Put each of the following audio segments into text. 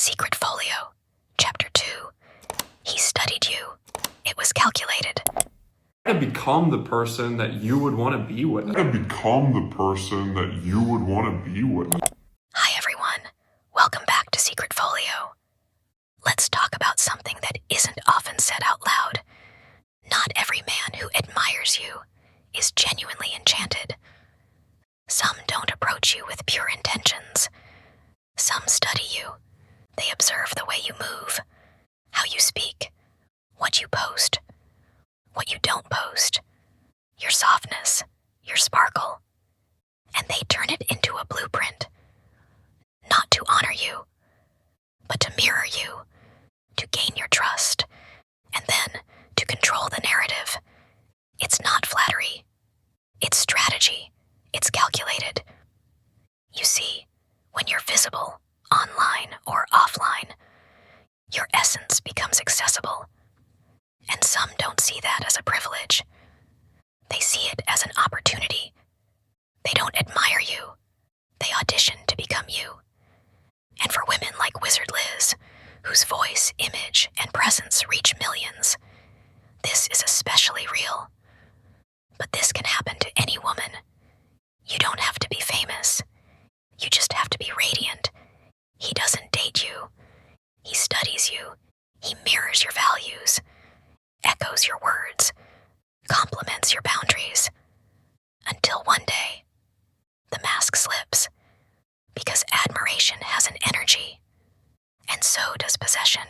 Secret Folio, Chapter 2. He studied you. It was calculated. To become the person that you would want to be with. To become the person that you would want to be with. Hi everyone. Welcome back to Secret Folio. Let's talk about something that isn't often said out loud. Not every man who admires you is genuinely enchanted. Some don't approach you with pure intentions. Some study you. They observe the way you move, how you speak, what you post, what you don't post, your softness, your sparkle, and they turn it into a blueprint. Not to honor you, but to mirror you, to gain your trust, and then to control the narrative. It's not flattery. It's strategy. It's calculated. You see, when you're visible, online or offline, your essence becomes accessible. And some don't see that as a privilege. They see it as an opportunity. They don't admire you. They audition to become you. And for women like Wizard Liz, whose voice, image, and presence reach millions, this is especially real. But this can happen to any woman. You don't have to be famous. You just have to be radiant. He doesn't date you. He studies you. He mirrors your values, echoes your words, complements your boundaries. Until one day, the mask slips, because admiration has an energy, and so does possession.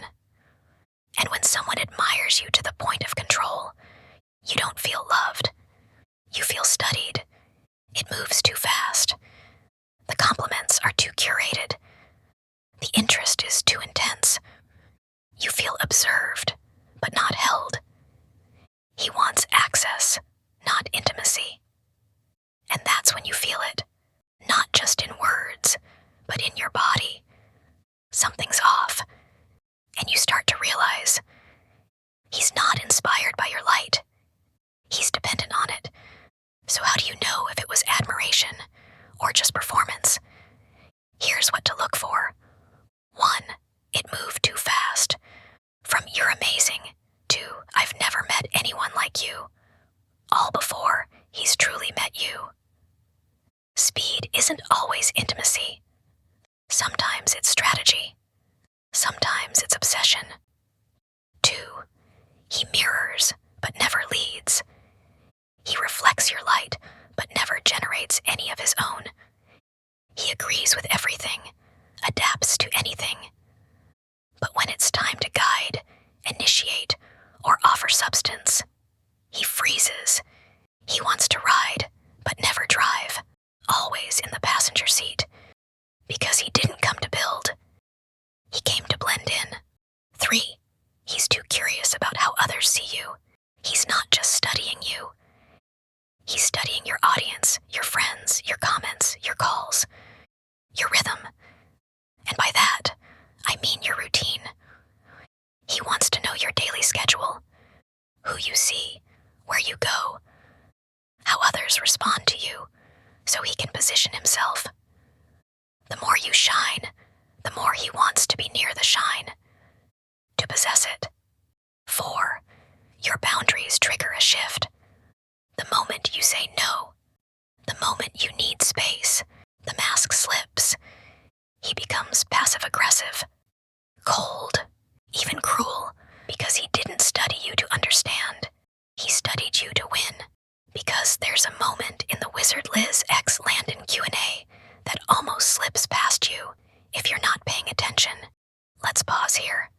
And when someone admires you to the point of control, you don't feel loved. You feel studied. It moves too fast. The compliments are too curated. The interest is too intense. You feel observed, but not held. He wants access, not intimacy. And that's when you feel it, not just in words, but in your body. Something's off, and you start to realize he's not inspired by your light. He's dependent on it. So how do you know if it was admiration or just performance? Here's what to look for. 1, it moved too fast. From "you're amazing" to "I've never met anyone like you." All before he's truly met you. Speed isn't always intimacy. Sometimes it's strategy. Sometimes it's obsession. 2, he mirrors but never leads. He reflects your light but never generates any of his own. He agrees with everything, adapts to anything. But when it's time to guide, initiate, or offer substance, he freezes. He wants to ride, but never drive, always in the passenger seat, because he didn't come to build. He came to blend in. 3, he's too curious about how others see you. He's not just studying you. He's studying your audience, your friends, your comments, your calls, your rhythm. And by that, I mean your routine. He wants to know your daily schedule, who you see, where you go, how others respond to you, so he can position himself. The more you shine, the more he wants to be near the shine, to possess it. 4, your boundaries trigger a shift. The moment you say no, the moment you need space, the mask slips. He becomes passive-aggressive, cold, even cruel, because he didn't study you to understand. He studied you to win, because there's a moment in the Wizard Liz x Landon Q&A that almost slips past you if you're not paying attention. Let's pause here.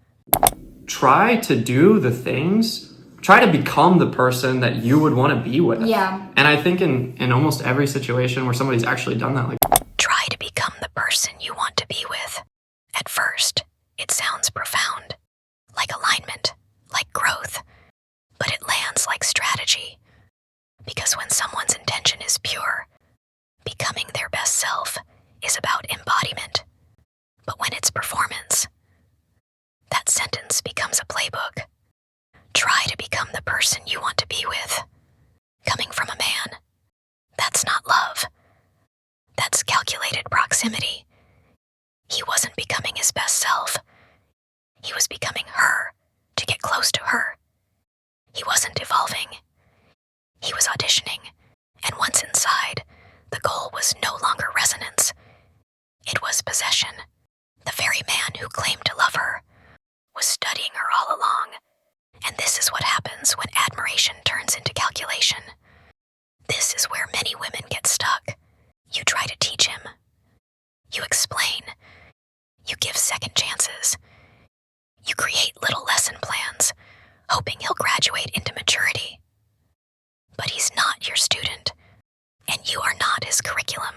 Try to do the things, try to become the person that you would want to be with. Yeah. And I think in almost every situation where somebody's actually done that, like, Try to become the person you want to be with. At first, it sounds profound, like alignment, like growth, but it lands like strategy. Because when someone's intention is pure, becoming their best self is about embodiment. But when it's performance, that sentence becomes a playbook. Try to become the person you want to be with. Coming from a man, that's not love. That's calculated proximity. He wasn't becoming his best self. He was becoming her to get close to her. He wasn't evolving. He was auditioning, and once inside, the goal was no longer resonance. It was possession. The very man who claimed to love her was studying her all along, and this is what happens when admiration turns into calculation. This is where many women get stuck. You try to teach him. You explain. You give second chances. You create little lesson plans, hoping he'll graduate into maturity. But he's not your student, and you are not his curriculum.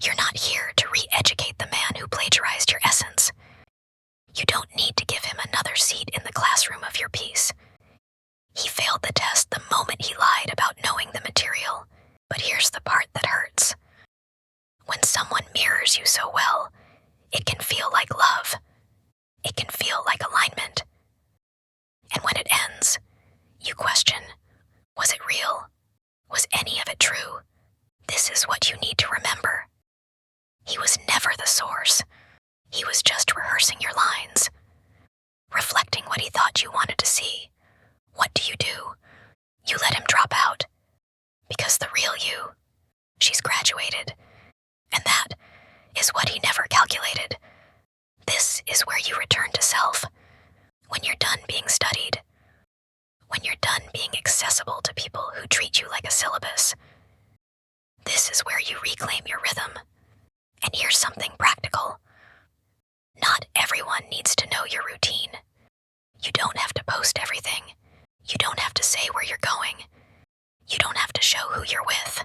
You're not here to re-educate the man who plagiarized your essence. You don't need to give him another seat in the classroom of your piece. He failed the test the moment he lied about knowing the material. But here's the part that hurts. When someone mirrors you so well, it can feel like love. It can feel like alignment. And when it ends, you question, was it real? Was any of it true? This is what you need to remember. He was never the source. He was just rehearsing your lines, reflecting what he thought you wanted to see. What do? You let him drop out. Because the real you, she's graduated. And that is what he never calculated. This is where you return to self. When you're done being studied. When you're done being accessible to people who treat you like a syllabus. This is where you reclaim your rhythm. And here's something practical. Not everyone needs to know your routine. You don't have to post everything. You don't have to say where you're going. You don't have to show who you're with.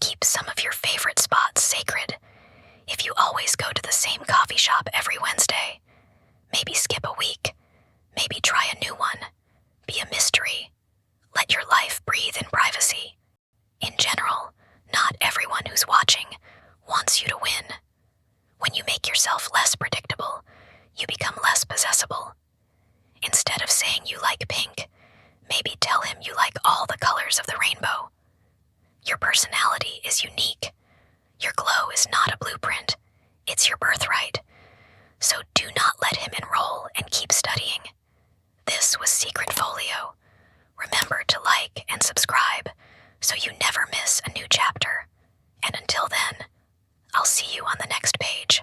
Keep some of your favorite spots sacred. If you always go to the same coffee shop every Wednesday, maybe skip a week. Maybe try a new one. Be a mystery. Let your life breathe in privacy. In general, not everyone who's watching wants you to win. When you make yourself less predictable, you become less possessible. Instead of saying you like pink, maybe tell him you like all the colors of the rainbow. Your personality is unique. Your glow is not a blueprint. It's your birthright. So do not let him enroll and keep studying. This was Secret Folio. Remember to like and subscribe so you never miss a new chapter. And until then, I'll see you on the next page.